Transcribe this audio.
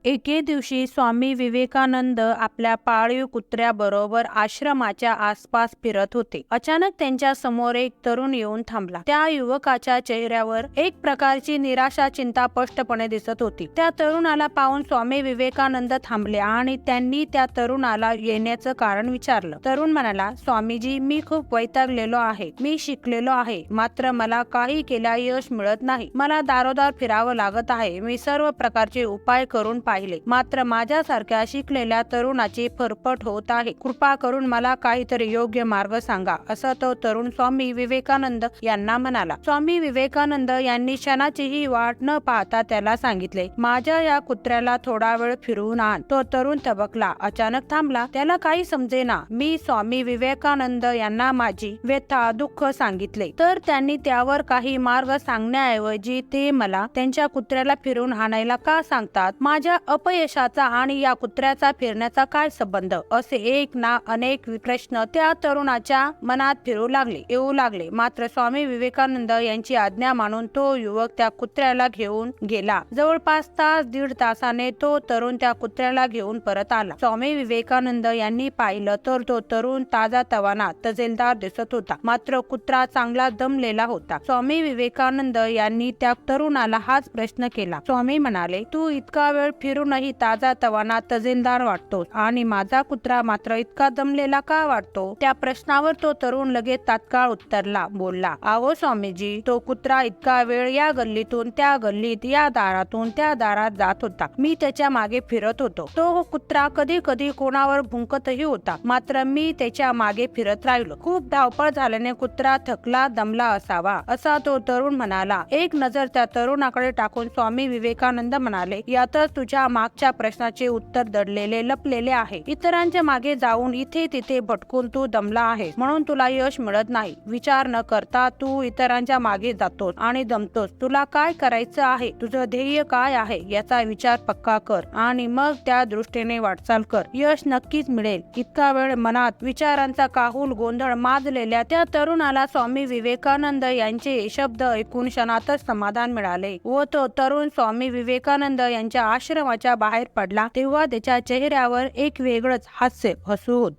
एके दिवशी स्वामी विवेकानंद आपल्या पाळीव कुत्र्याबरोबर आश्रमाच्या आसपास फिरत होते. अचानक त्यांच्या समोर एक तरुण येऊन थांबला. त्या युवकाच्या चेहऱ्यावर एक प्रकारची निराशा, चिंता स्पष्टपणे दिसत होती. त्या तरुणाला पाहून स्वामी विवेकानंद थांबले आणि त्यांनी त्या तरुणाला येण्याचं कारण विचारलं. तरुण म्हणाला, स्वामीजी, मी खूप वैतागलेलो आहे. मी शिकलेलो आहे, मात्र मला काही केल्या यश मिळत नाही. मला दारोदार फिरावं लागत आहे. मी सर्व प्रकारचे उपाय करून पाहिले, मात्र माझ्यासारख्या शिकलेल्या तरुणाची फरफट होत आहे. कृपा करून मला काहीतरी योग्य मार्ग सांगा, असं तो तरुण स्वामी विवेकानंद यांना म्हणाला. स्वामी विवेकानंद यांनी क्षणाचीही वाट न पाहता त्याला सांगितले, माझ्या या कुत्र्याला थोडा वेळ फिरवून आण. तो तरुण तबकला, अचानक थांबला. त्याला काही समजेना. मी स्वामी विवेकानंद यांना माझी व्यथा, दुःख सांगितले, तर त्यांनी त्यावर काही मार्ग सांगण्याऐवजी ते मला त्यांच्या कुत्र्याला फिरवून आणायला का सांगतात? माझ्या अपयशाचा आणि या कुत्र्याचा फिरण्याचा काय संबंध? असे एक ना अनेक प्रश्न त्या तरुणाच्या मनात येऊ लागले. मात्र स्वामी विवेकानंद यांची आज्ञा मानून तो युवक त्या कुत्र्याला घेऊन गेला. जवळपास दीड तासाने तो तरुण त्या कुत्र्याला घेऊन परत आला. स्वामी विवेकानंद यांनी पाहिलं तर तो तरुण ताजातवाना, तजेलदार दिसत होता, मात्र कुत्रा चांगला दमलेला होता. स्वामी विवेकानंद यांनी त्या तरुणाला हाच प्रश्न केला. स्वामी म्हणाले, तू इतका वेळ फिरूनही ताजा तवाना, तजेलदार वाटतो आणि माझा कुत्रा मात्र इतका दमलेला का वाटतो? त्या प्रश्नावर तो तरुण लगेच तात्काळ उत्तरला, बोलला, अहो स्वामीजी, तो कुत्रा इतका वेळ या गल्लीतून त्या गल्लीत, या दारातून त्या दारात जात होता. मी त्याच्या मागे फिरत होतो. तो कुत्रा कधी कधी कोणावर भुंकतही होता, मात्र मी त्याच्या मागे फिरत राहिलो. खूप धावपळ झाल्याने कुत्रा थकला, दमला असावा, असा तो तरुण म्हणाला. एक नजर त्या तरुणाकडे टाकून स्वामी विवेकानंद म्हणाले, यातच तुझ्या मागच्या प्रश्नाचे उत्तर दडलेले, लपलेले आहे. इतरांच्या मागे जाऊन इथे तिथे भटकून तू दमला आहेस, म्हणून तुला यश मिळत नाही. विचार न करता तू इतरांच्या मागे जातोस आणि दमतोस. तुला काय करायचं आहे? तुझं ध्येय काय आहे? याचा विचार पक्का कर आणि मग त्या दृष्टीने वाटचाल कर. यश नक्कीच मिळेल. इतका वेळ मनात विचारांचा काहूल गोंधळ माजलेल्या त्या तरुणाला स्वामी विवेकानंद यांचे शब्द ऐकून क्षणातच समाधान मिळाले व तो तरुण स्वामी विवेकानंद यांच्या आश्रमाच्या बाहेर पडला तेव्हा त्याच्या चेहऱ्यावर एक वेगळंच हास्य हसू होते.